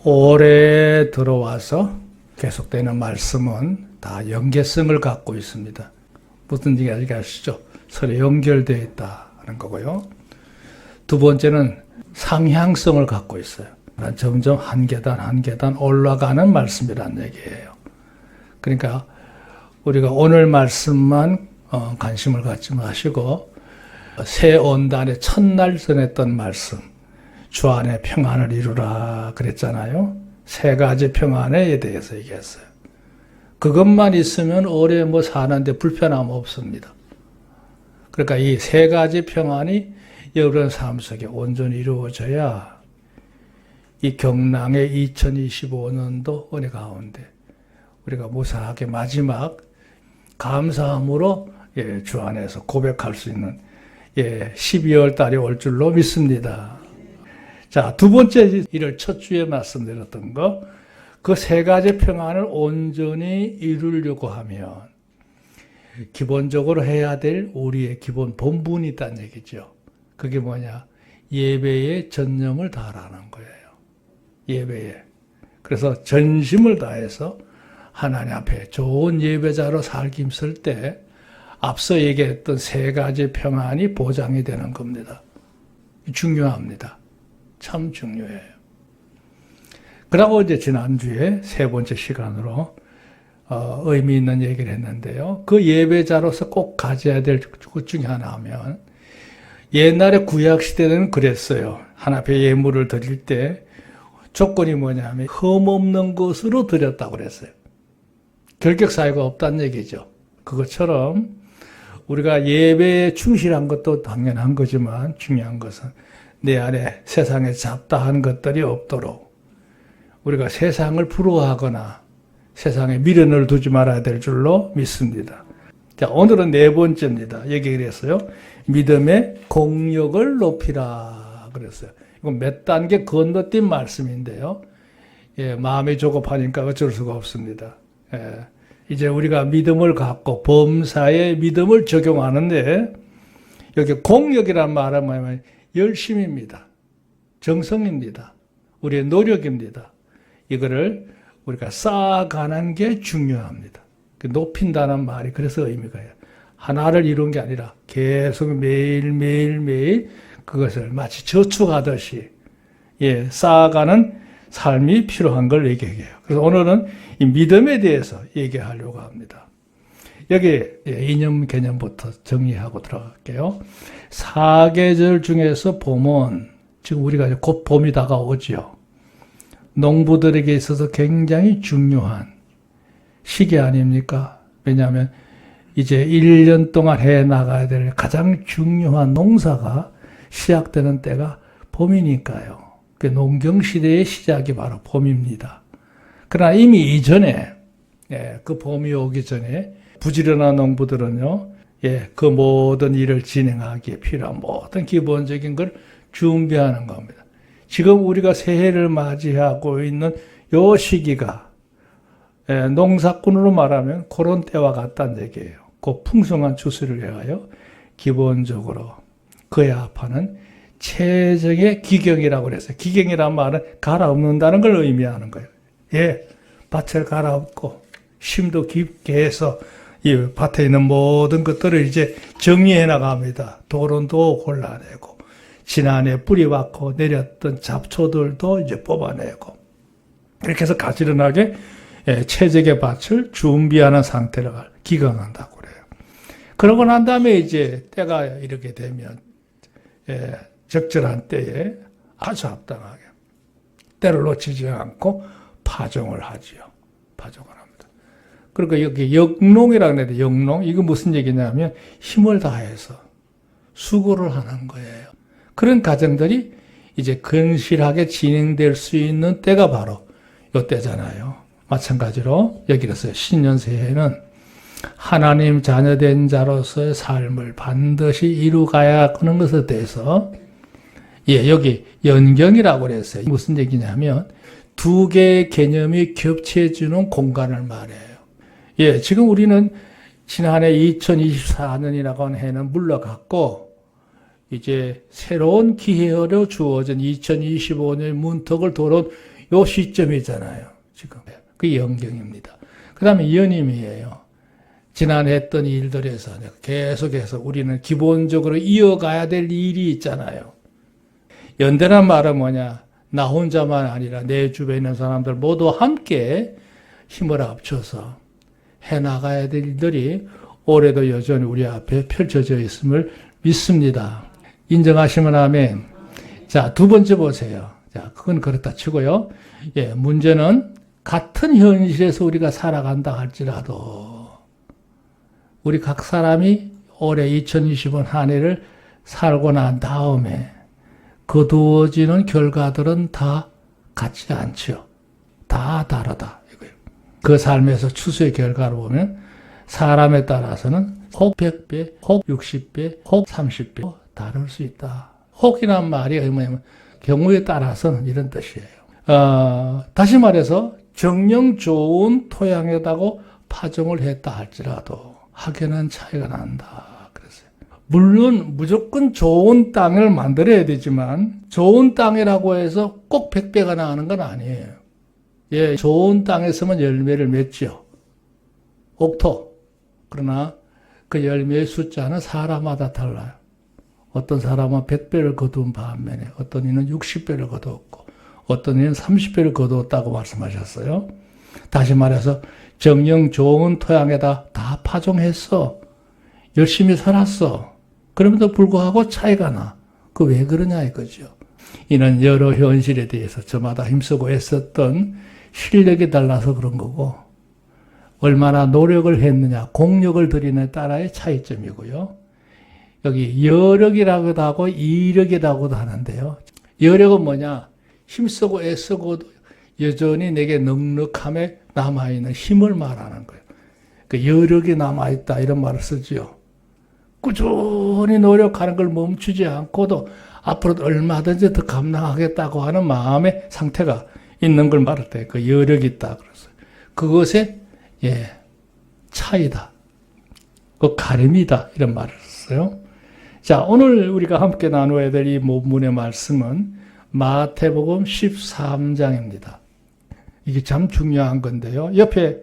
올해 들어와서 계속되는 말씀은 다 연계성을 갖고 있습니다. 무슨 얘기인지 아시죠? 서로 연결되어 있다는 거고요. 두 번째는 상향성을 갖고 있어요. 점점 한 계단 한 계단 올라가는 말씀이란 얘기예요. 그러니까 우리가 오늘 말씀만 관심을 갖지 마시고 새 온단의 첫날 전했던 말씀, 주 안에 평안을 이루라 그랬잖아요. 세 가지 평안에 대해서 얘기했어요. 그것만 있으면 오래 사는데 불편함 없습니다. 그러니까 이 세 가지 평안이 여러분 삶 속에 온전히 이루어져야 이 경랑의 2025년도 은혜 가운데 우리가 무사하게 마지막 감사함으로 주 안에서 고백할 수 있는 12월 달이 올 줄로 믿습니다. 자, 두 번째 일을 첫 주에 말씀드렸던 거, 그 세 가지 평안을 온전히 이루려고 하면 기본적으로 해야 될 우리의 기본 본분이 있다는 얘기죠. 그게 뭐냐? 예배에 전념을 다하라는 거예요. 예배에. 그래서 전심을 다해서 하나님 앞에 좋은 예배자로 살기 힘쓸 때 앞서 얘기했던 세 가지 평안이 보장이 되는 겁니다. 중요합니다. 참 중요해요. 그러고 이제 지난주에 세 번째 시간으로 의미 있는 얘기를 했는데요. 그 예배자로서 꼭 가져야 될 것 중에 하나 하면 옛날에 구약시대는 그랬어요. 하나님 앞에 예물을 드릴 때 조건이 뭐냐면 흠없는 것으로 드렸다고 그랬어요. 결격 사유가 없다는 얘기죠. 그것처럼 우리가 예배에 충실한 것도 당연한 거지만 중요한 것은 내 안에 세상에 잡다한 것들이 없도록 우리가 세상을 부러워하거나 세상에 미련을 두지 말아야 될 줄로 믿습니다. 자, 오늘은 네 번째입니다. 얘기를 했어요. 믿음의 공력을 높이라 그랬어요. 이건 몇 단계 건너뛴 말씀인데요. 마음이 조급하니까 어쩔 수가 없습니다. 이제 우리가 믿음을 갖고 범사에 믿음을 적용하는데 여기 공력이란 말은 뭐냐면 열심입니다. 정성입니다. 우리의 노력입니다. 이거를 우리가 쌓아가는 게 중요합니다. 높인다는 말이 그래서 의미가 해요. 하나를 이룬 게 아니라 계속 매일 그것을 마치 저축하듯이 쌓아가는 삶이 필요한 걸 얘기해요. 그래서 오늘은 이 믿음에 대해서 얘기하려고 합니다. 여기 이념 개념부터 정리하고 들어갈게요. 사계절 중에서 봄은 지금 우리가 곧 봄이 다가오죠. 농부들에게 있어서 굉장히 중요한 시기 아닙니까? 왜냐하면 이제 1년 동안 해나가야 될 가장 중요한 농사가 시작되는 때가 봄이니까요. 그 농경시대의 시작이 바로 봄입니다. 그러나 이미 이전에, 그 봄이 오기 전에 부지런한 농부들은요, 그 모든 일을 진행하기에 필요한 모든 기본적인 걸 준비하는 겁니다. 지금 우리가 새해를 맞이하고 있는 요 시기가 농사꾼으로 말하면 그런 때와 같다는 얘기예요. 그 풍성한 추수를 위하여 기본적으로 그에 합하는 최적의 기경이라고 그랬어요. 기경이란 말은 갈아엎는다는 걸 의미하는 거예요. 밭을 갈아엎고 심도 깊게 해서 이 밭에 있는 모든 것들을 이제 정리해 나갑니다. 도론도 골라내고 지난해 뿌리박고 내렸던 잡초들도 이제 뽑아내고 이렇게 해서 가지런하게 최적의 밭을 준비하는 상태를 기경한다고 그래요. 그러고 난 다음에 이제 때가 이렇게 되면 적절한 때에 아주 합당하게 때를 놓치지 않고 파종을 하지요. 파종을 합니다. 그러니까 여기 영농이라고 하는데 영농 이거 무슨 얘기냐면 힘을 다해서 수고를 하는 거예요. 그런 과정들이 이제 건실하게 진행될 수 있는 때가 바로 이때잖아요. 마찬가지로 여기서 신년새해는 하나님 자녀된 자로서의 삶을 반드시 이루어가야 하는 것에 대해서 여기 연경이라고 그랬어요. 무슨 얘기냐면 두 개의 개념이 겹쳐지는 공간을 말해요. 지금 우리는 지난해 2024년이라고 하는 해는 물러갔고 이제 새로운 기회로 주어진 2025년 문턱을 돌아온 요 시점이잖아요. 지금. 그게 영경입니다. 그 다음에 연임이에요. 지난해 했던 일들에서 계속해서 우리는 기본적으로 이어가야 될 일이 있잖아요. 연대란 말은 뭐냐? 나 혼자만 아니라 내 주변에 있는 사람들 모두 함께 힘을 합쳐서 해나가야 될 일들이 올해도 여전히 우리 앞에 펼쳐져 있음을 믿습니다. 인정하시면 아멘. 자, 두 번째 보세요. 자, 그건 그렇다 치고요. 예, 문제는 같은 현실에서 우리가 살아간다 할지라도 우리 각 사람이 올해 2020년 한 해를 살고 난 다음에 거두어지는 결과들은 다 같지 않죠. 다 다르다. 이거예요. 그 삶에서 추수의 결과를 보면 사람에 따라서는 혹 100배, 혹 60배, 혹 30배 다를 수 있다. 혹이란 말이 뭐냐면 경우에 따라서는 이런 뜻이에요. 다시 말해서 정령 좋은 토양에다가 파종을 했다 할지라도 확연한 차이가 난다. 그랬어요. 물론 무조건 좋은 땅을 만들어야 되지만 좋은 땅이라고 해서 꼭 100배가 나가는 건 아니에요. 예, 좋은 땅에서만 열매를 맺죠. 옥토. 그러나 그 열매의 숫자는 사람마다 달라요. 어떤 사람은 100배를 거둔 반면에 어떤 이는 60배를 거두었고 어떤 이는 30배를 거두었다고 말씀하셨어요. 다시 말해서 정령 좋은 토양에다 다 파종했어. 열심히 살았어. 그럼에도 불구하고 차이가 나. 그 왜 그러냐 이거죠. 이는 여러 현실에 대해서 저마다 힘쓰고 애썼던 실력이 달라서 그런 거고 얼마나 노력을 했느냐, 공력을 들이느냐에 따라의 차이점이고요. 여기 여력이라고도 하고 이력이라고도 하는데요. 여력은 뭐냐? 힘쓰고 애쓰고도 여전히 내게 넉넉함에 남아있는 힘을 말하는 거예요. 그 여력이 남아있다 이런 말을 쓰지요. 꾸준히 노력하는 걸 멈추지 않고도 앞으로도 얼마든지 더 감당하겠다고 하는 마음의 상태가 있는 걸 말할 때 그 여력이 있다 그랬어요. 그것의 차이다. 그 가림이다 이런 말을 썼어요. 자, 오늘 우리가 함께 나누어야 될 이 본문의 말씀은 마태복음 13장입니다. 이게 참 중요한 건데요. 옆에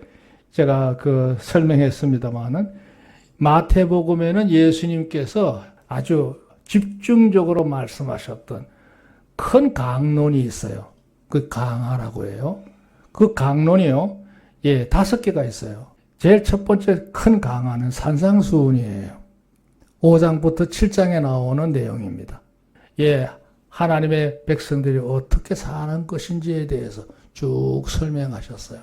제가 설명했습니다만은 마태복음에는 예수님께서 아주 집중적으로 말씀하셨던 큰 강론이 있어요. 그 강하라고 해요. 그 강론이요. 5개가 있어요. 제일 첫 번째 큰 강하는 산상수훈이에요. 5장부터 7장에 나오는 내용입니다. 하나님의 백성들이 어떻게 사는 것인지에 대해서 쭉 설명하셨어요.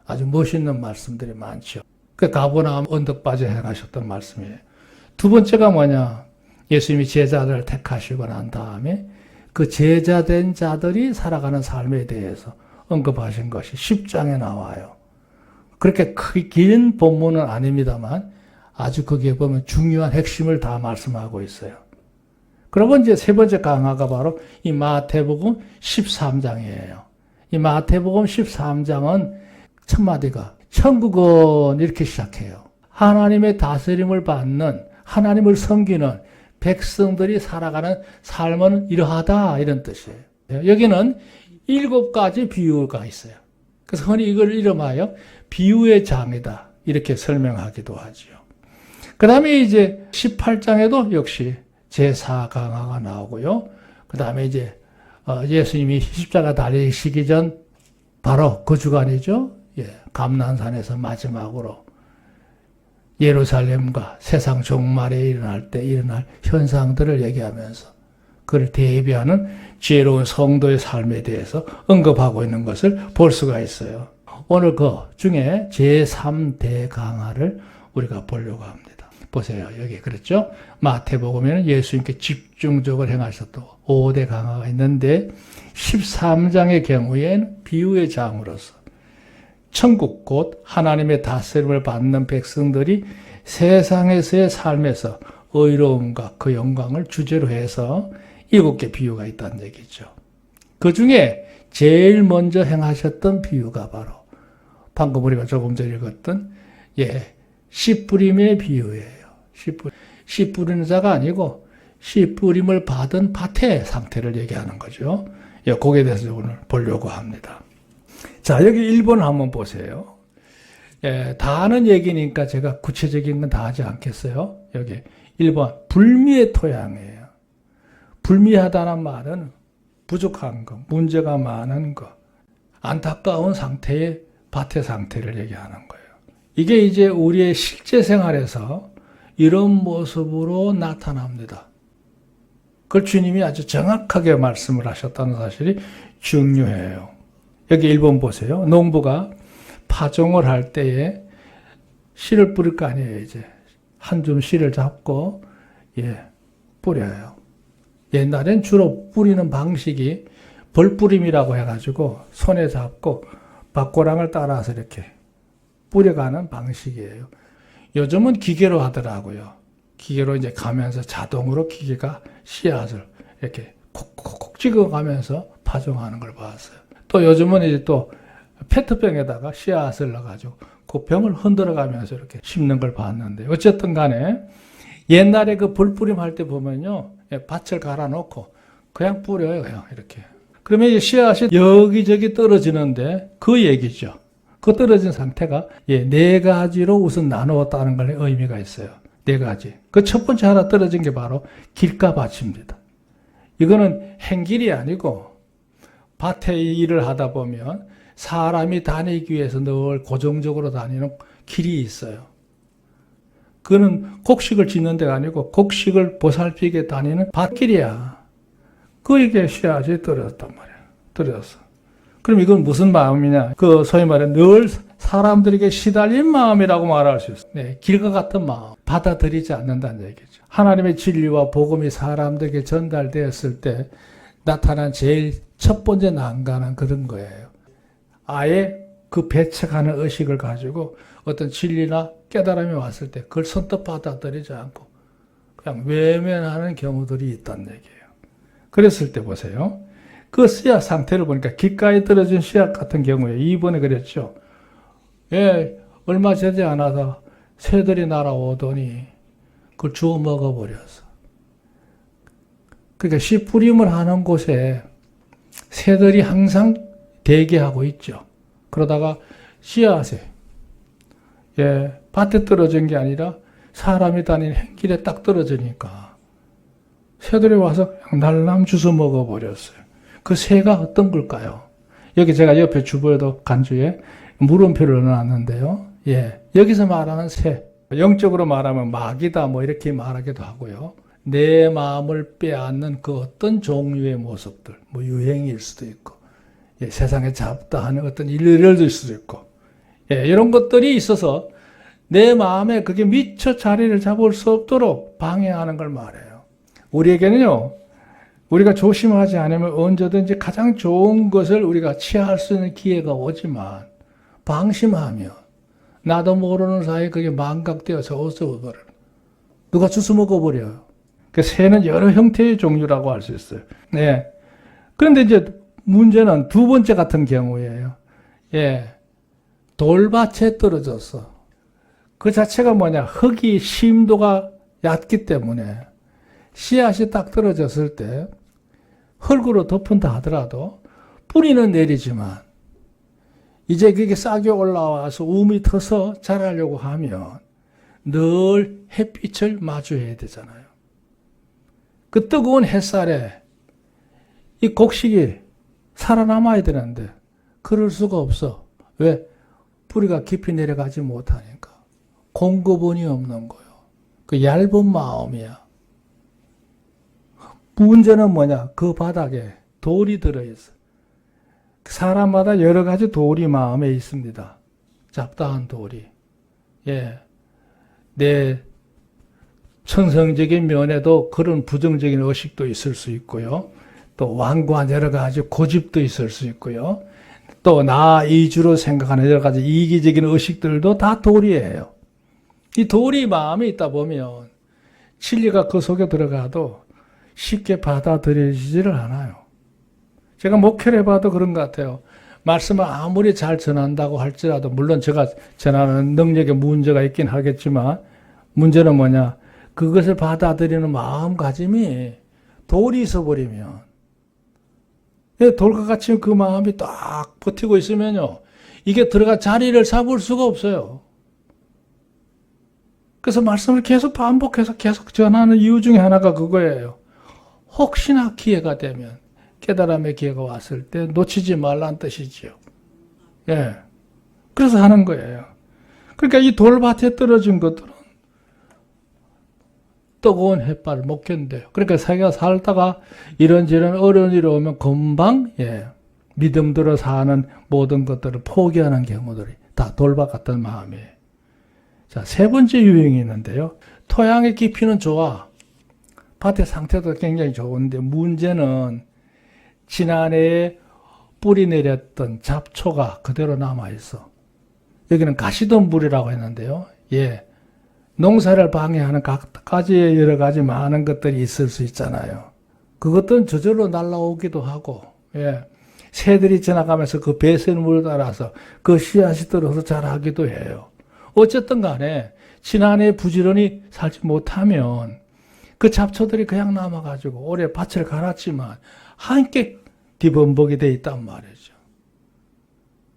아주 멋있는 말씀들이 많죠. 그 가버나움 언덕바지에 행하셨던 말씀이에요. 두 번째가 뭐냐? 예수님이 제자들을 택하시고 난 다음에 그 제자된 자들이 살아가는 삶에 대해서 언급하신 것이 10장에 나와요. 그렇게 크게 긴 본문은 아닙니다만 아주 거기에 보면 중요한 핵심을 다 말씀하고 있어요. 그리고 이제 세 번째 강화가 바로 이 마태복음 13장이에요. 이 마태복음 13장은 첫 마디가 천국은 이렇게 시작해요. 하나님의 다스림을 받는, 하나님을 섬기는 백성들이 살아가는 삶은 이러하다 이런 뜻이에요. 여기는 7가지 비유가 있어요. 그래서 흔히 이걸 이름하여 비유의 장이다 이렇게 설명하기도 하죠. 그 다음에 이제 18장에도 역시 제4강화가 나오고요. 그 다음에 이제 예수님이 십자가 달리시기 전 바로 그 주간이죠. 감난산에서 마지막으로 예루살렘과 세상 종말에 일어날 때 일어날 현상들을 얘기하면서 그를 대비하는 지혜로운 성도의 삶에 대해서 언급하고 있는 것을 볼 수가 있어요. 오늘 그 중에 제3대 강화를 우리가 보려고 합니다. 보세요. 여기 그랬죠? 마태복음에는 예수님께 집중적으로 행하셨던 5대 강화가 있는데 13장의 경우에는 비유의 장으로서 천국 곧 하나님의 다스림을 받는 백성들이 세상에서의 삶에서 의로움과 그 영광을 주제로 해서 7개 비유가 있다는 얘기죠. 그 중에 제일 먼저 행하셨던 비유가 바로 방금 우리가 조금 전에 읽었던 씨 뿌림의 비유예요. 씨 뿌리는 자가 아니고 씨 뿌림을 받은 밭의 상태를 얘기하는 거죠. 예, 거기에 대해서 오늘 보려고 합니다. 자, 여기 1번 한번 보세요. 예, 다 아는 얘기니까 제가 구체적인 건 다 하지 않겠어요. 여기 1번 불미의 토양이에요. 불미하다는 말은 부족한 거, 문제가 많은 거, 안타까운 상태의 밭의 상태를 얘기하는 거예요. 이게 이제 우리의 실제 생활에서 이런 모습으로 나타납니다. 그걸 주님이 아주 정확하게 말씀을 하셨다는 사실이 중요해요. 여기 1번 보세요. 농부가 파종을 할 때에 씨를 뿌릴 거 아니에요, 이제. 한 줌 씨를 잡고, 뿌려요. 옛날엔 주로 뿌리는 방식이 벌뿌림이라고 해가지고 손에 잡고 밭고랑을 따라서 이렇게 뿌려가는 방식이에요. 요즘은 기계로 하더라고요. 기계로 이제 가면서 자동으로 기계가 씨앗을 이렇게 콕콕콕 찍어가면서 파종하는 걸 봤어요. 또 요즘은 이제 또 페트병에다가 씨앗을 넣어가지고 그 병을 흔들어 가면서 이렇게 심는 걸 봤는데, 어쨌든 간에 옛날에 그 벌뿌림 할 때 보면요, 밭을 갈아 놓고 그냥 뿌려요, 그냥 이렇게. 그러면 이제 씨앗이 여기저기 떨어지는데 그 얘기죠. 그 떨어진 상태가 4가지로 우선 나누었다는 걸 의미가 있어요. 4가지. 그 첫 번째 하나 떨어진 게 바로 길가밭입니다. 이거는 행길이 아니고 밭에 일을 하다 보면 사람이 다니기 위해서 늘 고정적으로 다니는 길이 있어요. 그거는 곡식을 짓는 데가 아니고 곡식을 보살피게 다니는 밭길이야. 그에게 씨앗이 떨어졌단 말이야. 떨어졌어. 그럼 이건 무슨 마음이냐? 그 소위 말해 늘 사람들에게 시달린 마음이라고 말할 수 있어요. 네, 길과 같은 마음. 받아들이지 않는다는 얘기죠. 하나님의 진리와 복음이 사람들에게 전달되었을 때 나타난 제일 첫 번째 난관은 그런 거예요. 아예 그 배척하는 의식을 가지고 어떤 진리나 깨달음이 왔을 때 그걸 선뜻 받아들이지 않고 그냥 외면하는 경우들이 있다는 얘기예요. 그랬을 때 보세요. 그 씨앗 상태를 보니까 귓가에 떨어진 씨앗 같은 경우에 2번에 그랬죠. 얼마 되지 않아서 새들이 날아오더니 그걸 주워 먹어버렸어. 그러니까 씨 뿌림을 하는 곳에 새들이 항상 대기하고 있죠. 그러다가 씨앗에 밭에 떨어진 게 아니라 사람이 다니는 행길에 딱 떨어지니까 새들이 와서 날람 주워 먹어버렸어요. 그 새가 어떤 걸까요? 여기 제가 옆에 주보에도 간주에 물음표를 넣어놨는데요. 여기서 말하는 새, 영적으로 말하면 마귀다 뭐 이렇게 말하기도 하고요. 내 마음을 빼앗는 그 어떤 종류의 모습들, 뭐 유행일 수도 있고, 세상에 잡다 하는 어떤 일들일 수도 있고, 이런 것들이 있어서 내 마음에 그게 미처 자리를 잡을 수 없도록 방해하는 걸 말해요. 우리에게는요, 우리가 조심하지 않으면 언제든지 가장 좋은 것을 우리가 취할 수 있는 기회가 오지만, 방심하면 나도 모르는 사이에 그게 망각되어서 없어버려요. 누가 주워 먹어버려요. 그 새는 여러 형태의 종류라고 할 수 있어요. 그런데 이제 문제는 두 번째 같은 경우예요. 돌밭에 떨어졌어. 그 자체가 뭐냐? 흙이 심도가 얕기 때문에 씨앗이 딱 떨어졌을 때 흙으로 덮은다 하더라도 뿌리는 내리지만 이제 그게 싹이 올라와서 움이 터서 자라려고 하면 늘 햇빛을 마주해야 되잖아요. 그 뜨거운 햇살에 이 곡식이 살아남아야 되는데 그럴 수가 없어. 왜? 뿌리가 깊이 내려가지 못하니까. 공급원이 없는 거예요. 그 얇은 마음이야. 문제는 뭐냐? 그 바닥에 돌이 들어있어. 사람마다 여러 가지 돌이 마음에 있습니다. 잡다한 돌이. 내 천성적인 면에도 그런 부정적인 의식도 있을 수 있고요. 또 완고한 여러 가지 고집도 있을 수 있고요. 또 나 이주로 생각하는 여러 가지 이기적인 의식들도 다 돌이에요. 이 돌이 마음에 있다 보면 진리가 그 속에 들어가도 쉽게 받아들여지지를 않아요. 제가 목회를 해봐도 그런 것 같아요. 말씀을 아무리 잘 전한다고 할지라도 물론 제가 전하는 능력에 문제가 있긴 하겠지만 문제는 뭐냐? 그것을 받아들이는 마음가짐이 돌이 있어버리면 돌과 같이 그 마음이 딱 버티고 있으면요, 이게 들어가 자리를 잡을 수가 없어요. 그래서 말씀을 계속 반복해서 계속 전하는 이유 중에 하나가 그거예요. 혹시나 기회가 되면, 깨달음의 기회가 왔을 때 놓치지 말란 뜻이지요. 예. 그래서 하는 거예요. 그러니까 이 돌밭에 떨어진 것들은 뜨거운 햇발을 못 견뎌요. 그러니까 자기가 살다가 이런저런 어려운 일이 오면 금방, 믿음 들어 사는 모든 것들을 포기하는 경우들이 다 돌밭 같은 마음이에요. 자, 세 번째 유형이 있는데요. 토양의 깊이는 좋아. 밭의 상태도 굉장히 좋은데 문제는 지난해에 뿌리 내렸던 잡초가 그대로 남아있어. 여기는 가시덤불이라고 했는데요. 농사를 방해하는 각가지의 여러 가지 많은 것들이 있을 수 있잖아요. 그것들은 저절로 날아오기도 하고, 새들이 지나가면서 그 배설물을 따라서 그 씨앗이 들어서 자라기도 해요. 어쨌든 간에 지난해 부지런히 살지 못하면 그 잡초들이 그냥 남아가지고 올해 밭을 갈았지만 함께 뒤범벅이 돼 있단 말이죠.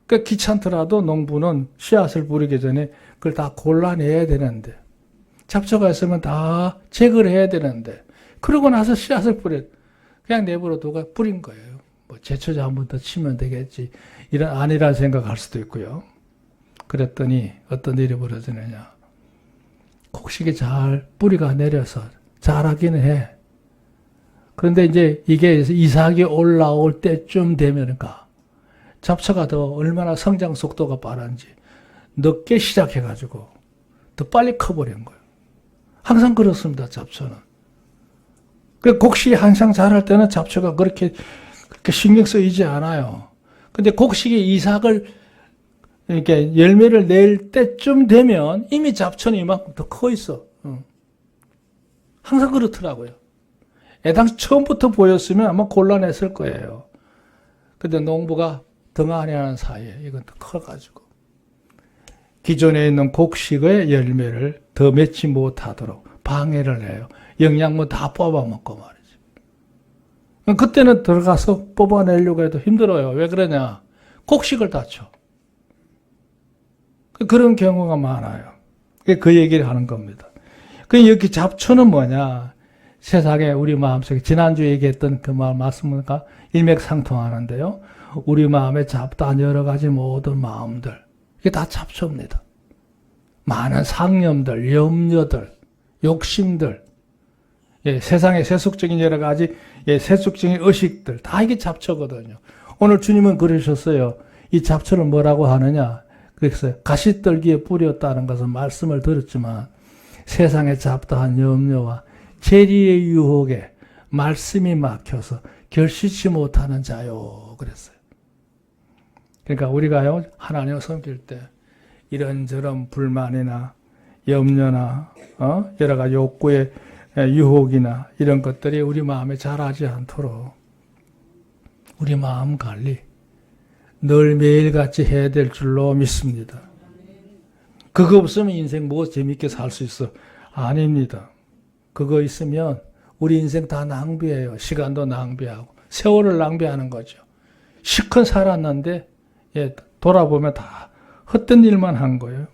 그러니까 귀찮더라도 농부는 씨앗을 뿌리기 전에 그걸 다 골라내야 되는데, 잡초가 있으면 다 제거를 해야 되는데, 그러고 나서 씨앗을 그냥 내버려 두고 뿌린 거예요. 뭐 제초제 한 번 더 치면 되겠지, 이런 아니라 생각할 수도 있고요. 그랬더니 어떤 일이 벌어지느냐, 곡식이 잘 뿌리가 내려서 자라기는 해. 그런데 이제 이게 이삭이 올라올 때쯤 되면까 잡초가 더 얼마나 성장 속도가 빠른지 늦게 시작해가지고 더 빨리 커버린 거예요. 항상 그렇습니다, 잡초는. 그 곡식이 항상 자랄 때는 잡초가 그렇게 신경 쓰이지 않아요. 근데 곡식이 이삭을 이렇게 열매를 낼 때쯤 되면 이미 잡초는 이만큼 더 커 있어. 항상 그렇더라고요. 애당시 처음부터 보였으면 아마 곤란했을 거예요. 근데 농부가 등한히 사이에 이건 더 커가지고 기존에 있는 곡식의 열매를 더 맺지 못하도록 방해를 해요. 영양분 다 뽑아먹고 말이죠. 그때는 들어가서 뽑아내려고 해도 힘들어요. 왜 그러냐? 곡식을 다쳐. 그런 경우가 많아요. 그 얘기를 하는 겁니다. 그 여기 잡초는 뭐냐? 세상에 우리 마음속에 지난주에 얘기했던 그 말씀과 일맥상통하는데요. 우리 마음에 잡다한 여러 가지 모든 마음들, 이게 다 잡초입니다. 많은 상념들, 염려들, 욕심들, 세상의 세속적인 여러 가지 세속적인 의식들, 다 이게 잡초거든요. 오늘 주님은 그러셨어요. 이 잡초를 뭐라고 하느냐? 그래서 가시떨기에 뿌렸다는 것은 말씀을 들었지만 세상의 잡다한 염려와 재리의 유혹에 말씀이 막혀서 결실치 못하는 자요. 그랬어요. 그러니까 우리가요, 하나님을 섬길 때 이런저런 불만이나 염려나 여러 가지 욕구의 유혹이나 이런 것들이 우리 마음에 자라지 않도록 우리 마음 관리 늘 매일같이 해야 될 줄로 믿습니다. 그거 없으면 인생 뭐 재밌게 살 수 있어? 아닙니다. 그거 있으면 우리 인생 다 낭비예요. 시간도 낭비하고 세월을 낭비하는 거죠. 실컷 살았는데 돌아보면 다 헛된 일만 한 거예요.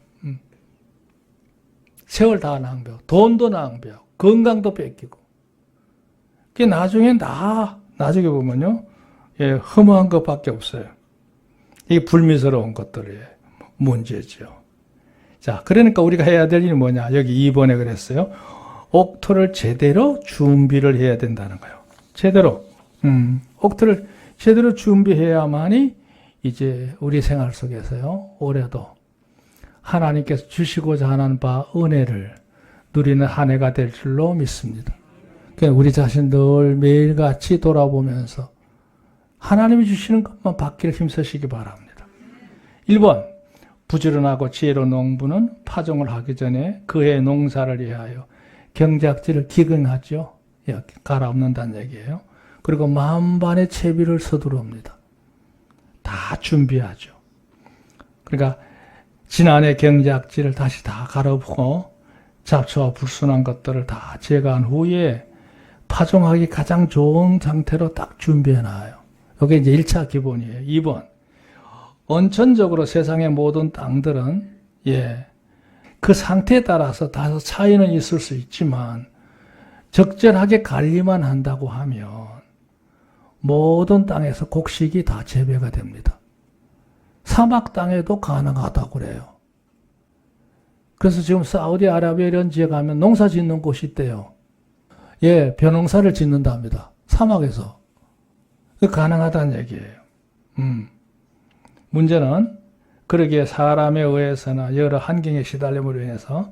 세월 다 낭비하고 돈도 낭비하고 건강도 뺏기고 그게 나중에 나중에 보면요, 허무한 것밖에 없어요. 이게 불미스러운 것들의 문제죠. 자, 그러니까 우리가 해야 될 일이 뭐냐? 여기 2번에 그랬어요. 옥토를 제대로 준비를 해야 된다는 거예요. 제대로. 옥토를 제대로 준비해야만이 이제 우리 생활 속에서요, 올해도 하나님께서 주시고자 하는 바 은혜를 누리는 한 해가 될 줄로 믿습니다. 그러니까 우리 자신 늘 매일같이 돌아보면서 하나님이 주시는 것만 받기를 힘쓰시기 바랍니다. 1번, 부지런하고 지혜로운 농부는 파종을 하기 전에 그의 농사를 위하여 경작지를 기근하죠. 갈아엎는다는 얘기예요. 그리고 만반의 채비를 서두릅니다. 다 준비하죠. 그러니까 지난해 경작지를 다시 다 갈아엎고 잡초와 불순한 것들을 다 제거한 후에 파종하기 가장 좋은 상태로 딱 준비해놔요. 이게 이제 1차 기본이에요. 2번. 원천적으로 세상의 모든 땅들은, 그 상태에 따라서 다소 차이는 있을 수 있지만, 적절하게 관리만 한다고 하면, 모든 땅에서 곡식이 다 재배가 됩니다. 사막 땅에도 가능하다고 그래요. 그래서 지금 사우디아라비아 이런 지에 가면 농사 짓는 곳이 있대요. 벼농사를 짓는답니다. 사막에서. 가능하다는 얘기예요. 문제는 그러기에 사람에 의해서나 여러 환경의 시달림으로 인해서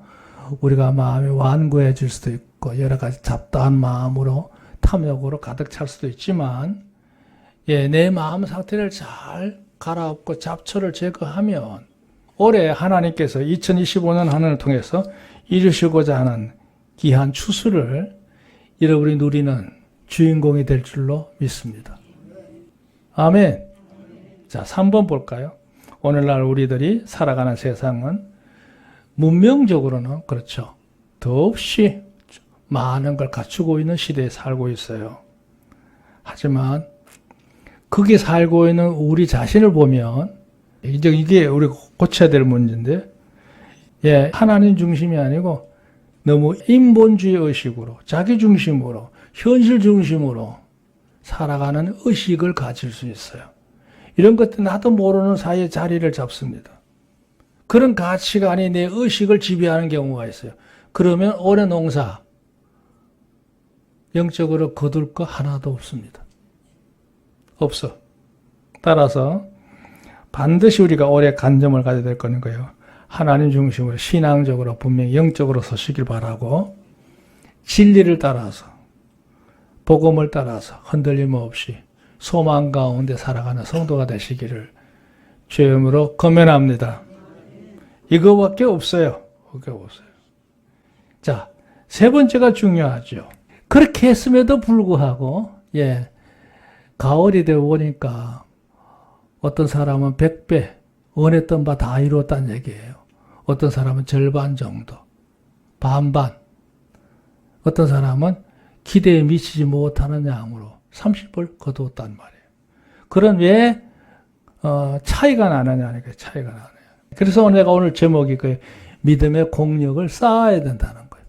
우리가 마음이 완고해질 수도 있고 여러 가지 잡다한 마음으로 탐욕으로 가득 찰 수도 있지만 내 마음 상태를 잘 갈아엎고 잡초를 제거하면 올해 하나님께서 2025년 한 해를 통해서 이루시고자 하는 귀한 추수를 여러분이 누리는 주인공이 될 줄로 믿습니다. 아멘. 자, 3번 볼까요? 오늘날 우리들이 살아가는 세상은 문명적으로는 그렇죠. 더없이 많은 걸 갖추고 있는 시대에 살고 있어요. 하지만 거기에 살고 있는 우리 자신을 보면 이게 우리가 고쳐야 될 문제인데 하나님 중심이 아니고 너무 인본주의 의식으로 자기 중심으로 현실 중심으로 살아가는 의식을 가질 수 있어요. 이런 것들 나도 모르는 사이에 자리를 잡습니다. 그런 가치관이 내 의식을 지배하는 경우가 있어요. 그러면 올해 농사 영적으로 거둘 거 하나도 없습니다. 없어. 따라서 반드시 우리가 올해 관점을 가져야 될 거는 거예요. 하나님 중심으로 신앙적으로 분명히 영적으로 서시길 바라고 진리를 따라서 복음을 따라서 흔들림 없이 소망 가운데 살아가는 성도가 되시기를 주의 이름으로 권면합니다. 이거밖에 없어요. 그게 없어요. 자, 세 번째가 중요하죠. 그렇게 했음에도 불구하고 가을이 되어 오니까 어떤 사람은 100배 원했던 바 다 이루었다는 얘기예요. 어떤 사람은 절반 정도, 반반. 어떤 사람은 기대에 미치지 못하는 양으로 30을 거두었단 말이에요. 그런 왜 차이가 나느냐니까 차이가 나느냐. 그래서 내가 오늘 제목이 그 믿음의 공력을 쌓아야 된다는 거예요.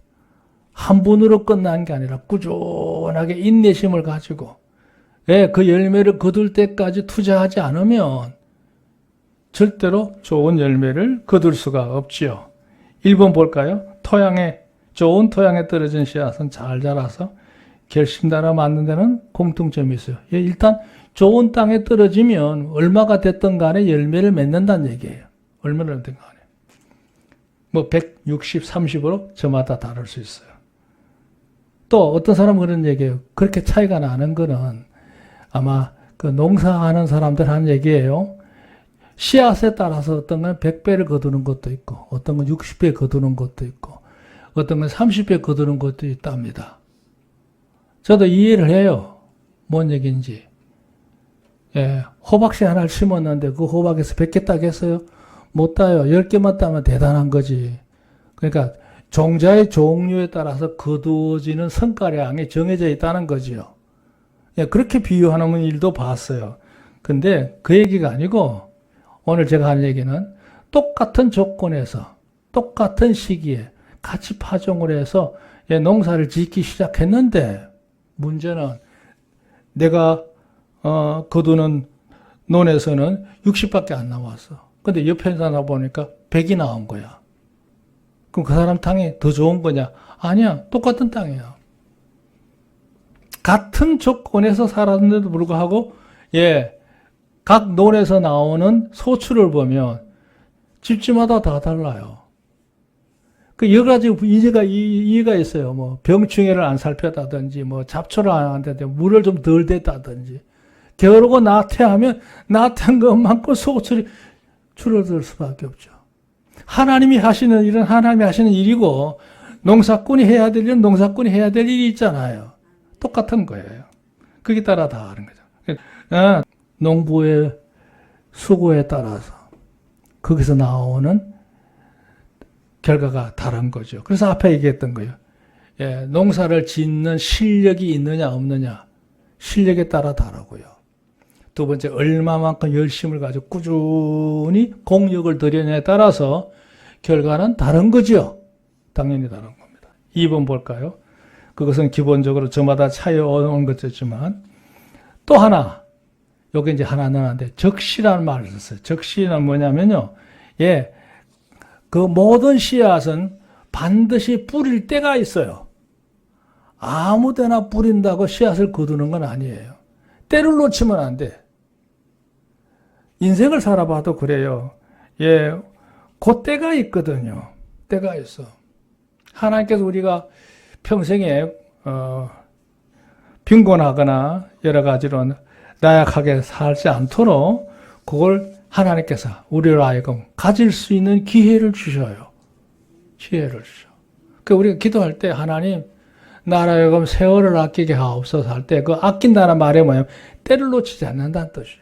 한 분으로 끝난 게 아니라 꾸준하게 인내심을 가지고 그 열매를 거둘 때까지 투자하지 않으면 절대로 좋은 열매를 거둘 수가 없지요. 1번 볼까요? 좋은 토양에 떨어진 씨앗은 잘 자라서 결심단을 만든 데는 공통점이 있어요. 일단 좋은 땅에 떨어지면 얼마가 됐든 간에 열매를 맺는다는 얘기예요. 얼마나 됐든 간에. 뭐 160, 30으로 저마다 다를 수 있어요. 또 어떤 사람은 그런 얘기예요. 그렇게 차이가 나는 거는 아마 그 농사하는 사람들 하는 얘기예요. 씨앗에 따라서 어떤 건 100배를 거두는 것도 있고 어떤 건 60배 거두는 것도 있고 어떤 건 30배 거두는 것도 있답니다. 저도 이해를 해요. 뭔 얘기인지. 호박씨 하나를 심었는데 그 호박에서 100개 따겠어요? 못 따요. 10개만 따면 대단한 거지. 그러니까 종자의 종류에 따라서 거두어지는 성과량이 정해져 있다는 거지요. 그렇게 비유하는 일도 봤어요. 근데 그 얘기가 아니고 오늘 제가 하는 얘기는 똑같은 조건에서 똑같은 시기에 같이 파종을 해서 농사를 짓기 시작했는데 문제는 내가 거두는 논에서는 60밖에 안 나왔어. 근데 옆에서 나보니까 100이 나온 거야. 그럼 그 사람 땅이 더 좋은 거냐? 아니야. 똑같은 땅이야. 같은 조건에서 살았는데도 불구하고 각 논에서 나오는 소출을 보면 집집마다 다 달라요. 그 여러 가지 이해가 있어요. 뭐 병충해를 안 살폈다든지 뭐 잡초를 안 한다든지 물을 좀 덜 댔다든지 겨울고 나태하면 나태한 것만큼 소출이 줄어들 수밖에 없죠. 하나님이 하시는 일은 하나님이 하시는 일이고 농사꾼이 해야 될 일은 농사꾼이 해야 될 일이 있잖아요. 똑같은 거예요. 그게 따라 다 하는 거죠. 농부의 수고에 따라서 거기서 나오는 결과가 다른 거죠. 그래서 앞에 얘기했던 거예요. 농사를 짓는 실력이 있느냐 없느냐 실력에 따라 다르고요. 두 번째, 얼마만큼 열심을 가지고 꾸준히 공력을 들여냐에 따라서 결과는 다른 거죠. 당연히 다른 겁니다. 2번 볼까요? 그것은 기본적으로 저마다 차이가 오는 것이지만, 또 하나, 요게 이제 하나 넣었는데, 적시라는 말을 썼어요. 적시는 뭐냐면요, 예, 그 모든 씨앗은 반드시 뿌릴 때가 있어요. 아무 데나 뿌린다고 씨앗을 거두는 건 아니에요. 때를 놓치면 안 돼. 인생을 살아봐도 그래요. 예, 그 때가 있거든요. 때가 있어. 하나님께서 우리가 평생에 빈곤하거나 여러 가지로 나약하게 살지 않도록 그걸 하나님께서 우리로 하여금 가질 수 있는 기회를 주셔요. 기회를 주셔. 그 우리가 기도할 때 하나님 나로 하여금 세월을 아끼게 하옵소서 할 때 그 아낀다는 말이 뭐냐면 때를 놓치지 않는다는 뜻이에요.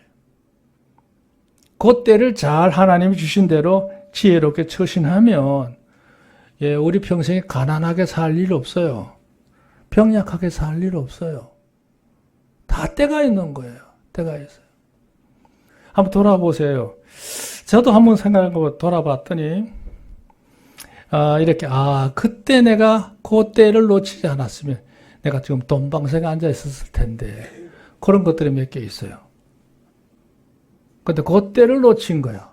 그 때를 잘 하나님이 주신 대로 지혜롭게 처신하면 예, 우리 평생에 가난하게 살 일 없어요. 병약하게 살 일 없어요. 다 때가 있는 거예요. 때가 있어요. 한번 돌아보세요. 저도 한번 생각하고 돌아봤더니 이렇게 그때 내가 그 때를 놓치지 않았으면 내가 지금 돈방석에 앉아 있었을 텐데 그런 것들이 몇 개 있어요. 근데 그 때를 놓친 거야.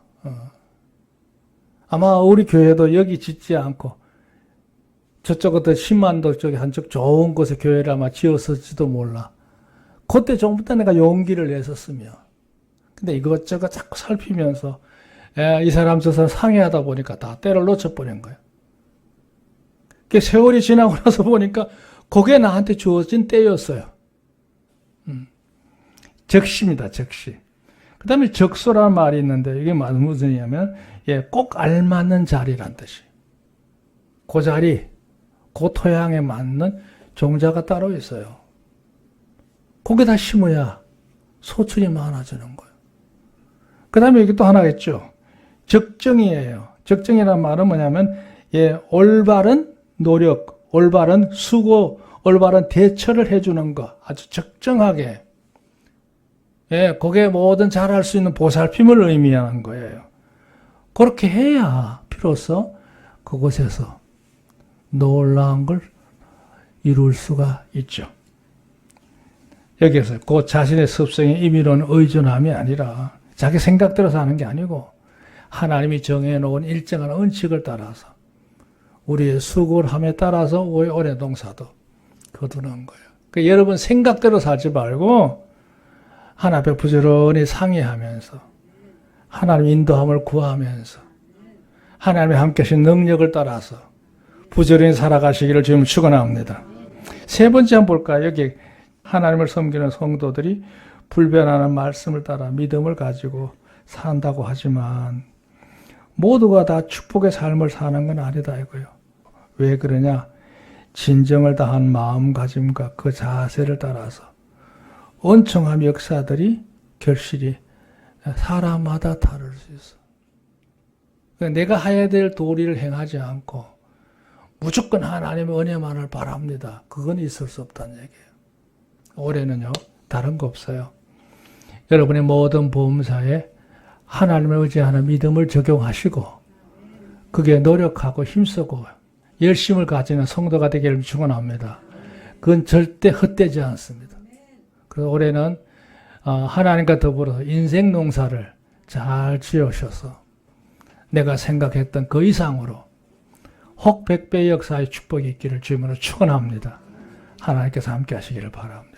아마 우리 교회도 여기 짓지 않고 저쪽 어떤 10만도 쪽에 한쪽 좋은 곳에 교회를 아마 지었을지도 몰라. 그때 좀부터 내가 용기를 냈었으며. 근데 이것저것 자꾸 살피면서 이 사람 저 사람 상의하다 보니까 다 때를 놓쳐버린 거예요. 그 세월이 지나고 나서 보니까 그게 나한테 주어진 때였어요. 적시입니다. 적시. 그 다음에 적소라는 말이 있는데 이게 무슨 의미냐면 꼭 알맞는 자리란 뜻이. 그 자리, 그 토양에 맞는 종자가 따로 있어요. 거기다 심어야 소출이 많아지는 거예요. 그 다음에 여기 또 하나 있죠. 적정이에요. 적정이라는 말은 뭐냐면 올바른 노력, 올바른 수고, 올바른 대처를 해주는 거. 아주 적정하게. 거기에 모든 잘할 수 있는 보살핌을 의미하는 거예요. 그렇게 해야 비로소 그곳에서 놀라운 걸 이룰 수가 있죠. 여기에서 그 자신의 습성에 임의로는 의존함이 아니라 자기 생각대로 사는 게 아니고 하나님이 정해놓은 일정한 원칙을 따라서 우리의 수고를 함에 따라서 오래 농사도 거두는 거예요. 그러니까 여러분 생각대로 살지 말고 하나 앞에 부지런히 상의하면서 하나님 인도함을 구하면서 하나님의 함께 하신 능력을 따라서 부지런히 살아가시기를 지금 축원합니다. 세 번째 한번 볼까요? 여기 하나님을 섬기는 성도들이 불변하는 말씀을 따라 믿음을 가지고 산다고 하지만 모두가 다 축복의 삶을 사는 건 아니다 이거예요. 왜 그러냐? 진정을 다한 마음가짐과 그 자세를 따라서 온청함 역사들이 결실이 사람마다 다를 수 있어. 그러니까 내가 해야 될 도리를 행하지 않고 무조건 하나님의 은혜만을 바랍니다. 그건 있을 수 없다는 얘기예요. 올해는요, 다른 거 없어요. 여러분의 모든 보험사에 하나님을 의지하는 믿음을 적용하시고 그게 노력하고 힘쓰고 열심을 가지는 성도가 되기를 축원합니다. 그건 절대 헛되지 않습니다. 그래서 올해는 하나님과 더불어 인생 농사를 잘 지으셔서 내가 생각했던 그 이상으로 혹 100배의 역사의 축복이 있기를 주님으로 축원합니다. 하나님께서 함께 하시기를 바랍니다.